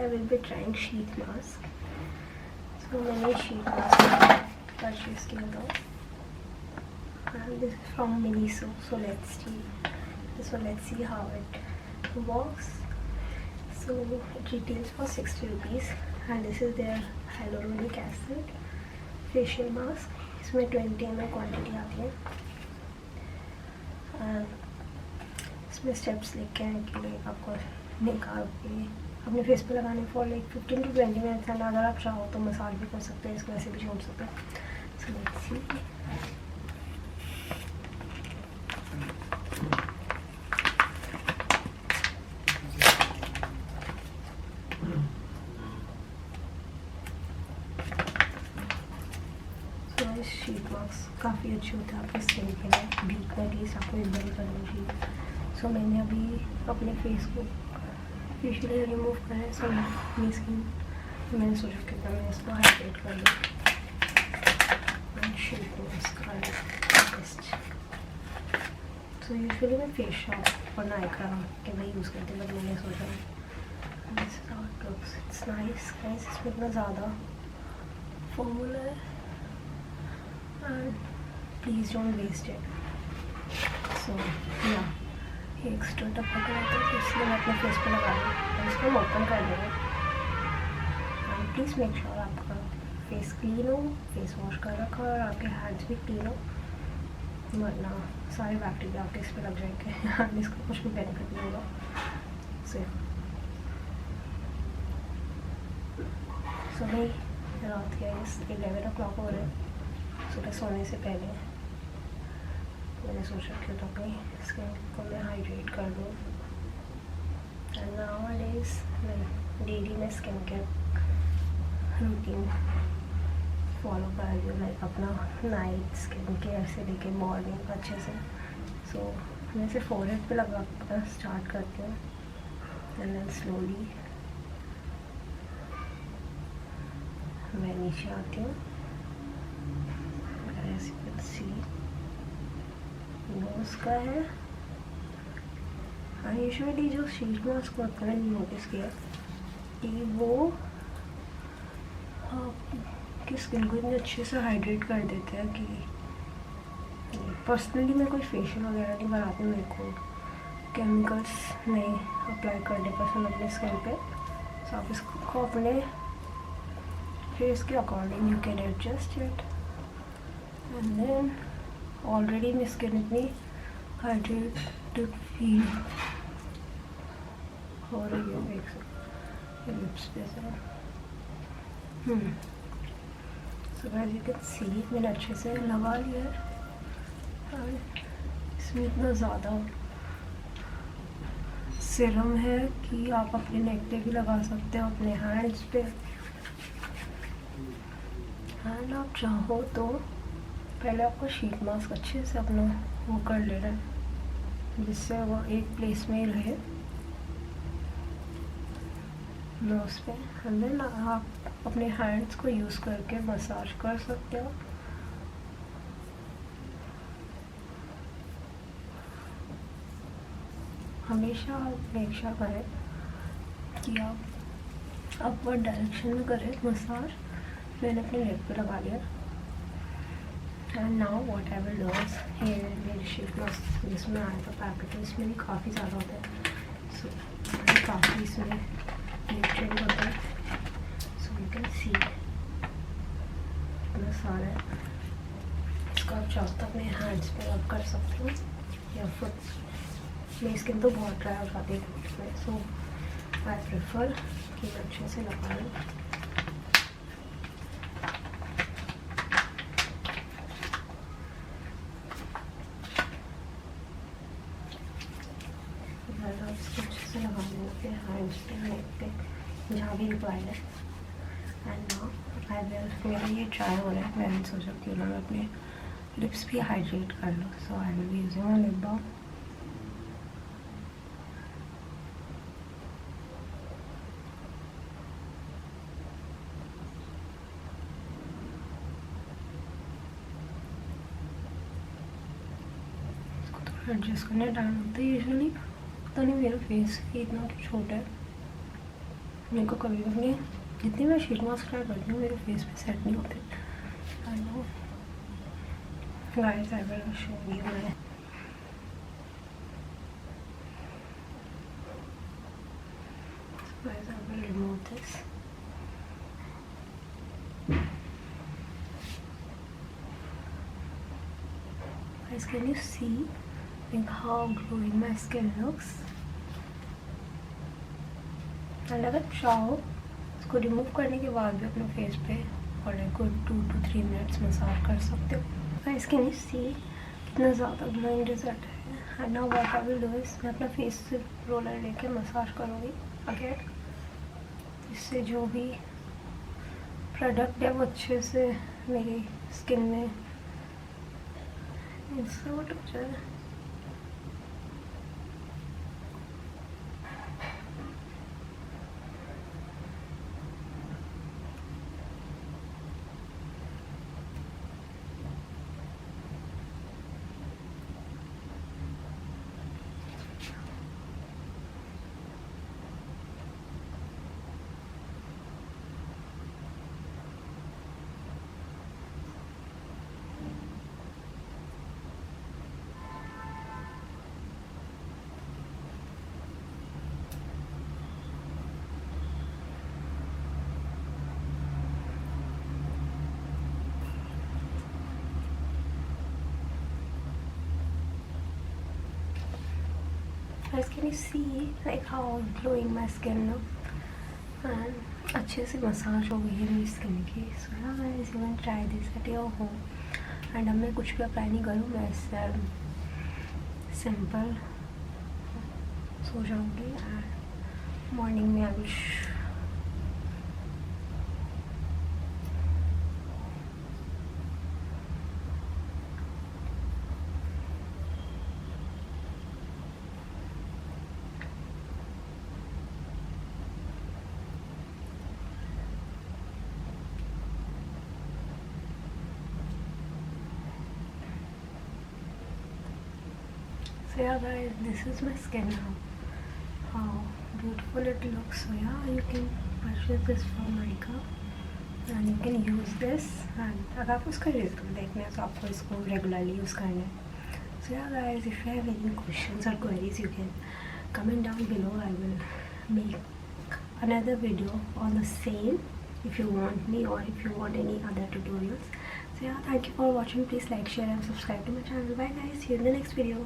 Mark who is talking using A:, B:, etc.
A: I will be trying sheet mask. So मैंने sheet mask purchase किया था, and this is from Miniso. So let's see how it works. So it retails for 60 rupees, and this is their hyaluronic acid facial mask. इसमें 20 ml quantity आती है। इसमें steps लिखे हैं कि लाइक आपको निकाल के अपने फेस पे लगाने for like 15 to 20 minutes, and अगर आप चाहो तो मसाज भी कर सकते हैं, इसको ऐसे भी छोड़ सकते हैं। So let's see. Sheet mask काफ़ी अच्छे होते हैं आपके स्किन के लिए, वीक में एटलीस्ट आपको एक बार करना चाहिए। सो मैंने अभी अपने फेस को फेशियल रिमूव करा है। सो मेरी स्किन मैंने सोचा कि मैं इसको हाइड्रेट कर दूँ। शीट मास्क का बेस्ट। सो यूजुअली मैं फेस शॉप और नायका के मैं यूज़ करती हूँ, बट मैंने सोचा इट्स नाइस गाइस। इसमें इतना ज़्यादा फॉर्मूला है, and please don't waste it. So yeah, ये एक्स्ट्रा टपका आता है, तो इसलिए मैं अपने फेस पे लगा रही हूँ और इसको ओपन कर देंगे। एंड प्लीज़ मेक श्योर आपका फेस क्लीन हो, फेस वॉश कर रखा हो और आपके हैंड्स भी क्लीन हो, वरना सारे बैक्टीरिया आपके इस पर लग जाएंगे और इसका कुछ भी बेनिफिट नहीं होगा। सो भाई रात के 11 o'clock हो रहे हैं, सुबह सोने से पहले मैंने सोचा कि तो अपनी स्किन को मैं हाइड्रेट कर दूँ। एंड नाउअडेज मैं डेली में स्किन केयर रूटीन फॉलो कर रही हूँ, लाइक अपना नाइट स्किन केयर से लेके मॉर्निंग अच्छे से। सो मैं सिर्फ फोरहेड पे लगा स्टार्ट करती हूँ, एंड देन स्लोली मैं नीचे आती हूँ। As you can see, nose का है। हाँ, यूजुअली जो शीट मास्क होता है, नोटिस किया कि वो आपकी स्किन को इतने अच्छे से हाइड्रेट कर देते हैं कि पर्सनली मैं कोई फेशियल वगैरह नहीं बनाती, मेरे को केमिकल्स नहीं अप्लाई करने पसंद अपने स्किन पे। सो आप इसको अपने फेस के according you can adjust it. And then already मेरी स्किन इतनी हाइड्रेटेड फील हो रही है, देख सकते लिप्स पे से। So as you can see मैंने अच्छे से लगा लिया है। और इसमें इतना ज़्यादा सीरम है कि आप अपने नेक पे भी लगा सकते हो, अपने हैंड्स पे। एंड आप चाहो तो पहले आपको शीट मास्क अच्छे से अपना वो कर लेना है, जिससे वो एक प्लेस में ही रहे नोज़ पे। एंड देन आप अपने हैंड्स को यूज़ करके मसाज कर सकते हो। हमेशा आप मेक श्योर करें कि आप अपवर्ड डायरेक्शन में करें मसाज। मैंने अपने नेक पे लगा लिया। And now what I will do is, ये मेरी शीट मास्क जिसमें आया था पैकेट, इसमें भी काफ़ी ज़्यादा होता है। सो काफ़ी इसमें न्यूट्रिएंट होता है। सो यू कैन सी इतना सारा है। इसको आप चाहो तो अपने हैंड्स पे रब कर सकते हो या फुट। मेरी स्किन तो बहुत ड्राई हो जाती है इसमें, सो आई प्रेफर कि मैं अच्छे से लगा लूँ। अच्छे से लगा लूँ अपने हैंड्स पे, नेक पे, जहाँ भी रिक्वायर्ड है। एंड नाउ आई विल, मेरा ये ट्राई हो रहा है, मैंने सोचा कि मैं अपने लिप्स भी हाइड्रेट कर लूँ। So I will be using a lip balm. Adjust करने टाइम होता है यूजुअली, पता नहीं मेरा फेस ही इतना छोटा है, मेरे को कभी कभी जितनी मैं शीट मास्क ट्राई करती हूँ मेरे फेस पे सेट नहीं होते. I know guys, I will show you my guys, I will remove this. Guys, can you see like how glowing my skin looks? And अगर चाहो इसको रिमूव करने के बाद भी अपने फेस पे और लाइक 2 to 3 मिनट्स मसाज कर सकते हो. गाइस, कैन यू सी कितना ज़्यादा ग्लोइंग रिजल्ट है. And now what I will do is मैं अपना फेस से रोलर लेके मसाज करूँगी अगेन. इससे जो भी प्रोडक्ट है वो अच्छे से मेरी स्किन में इंसर्ट हो जाए. Guys, can you see like how glowing my skin looks? And अच्छे से मसाज हो गई है मेरी स्किन की. So yeah guys, you can try this at your home. And अब मैं कुछ भी अप्लाई नहीं करूँ, मैं इससे सिंपल सो जाऊँगी. एंड मॉर्निंग में I will So yeah guys, this is my skin now. How beautiful it looks. So yeah, you can purchase this from Miniso and you can use this. And अगर आपको इसका result देखना है तो आपको इसको regularly use करना है. So yeah guys, if you have any questions or queries, you can comment down below. I will make another video on the same if you want me or if you want any other tutorials. So yeah, thank you for watching. Please like, share and subscribe to my channel. Bye guys, see you in the next video.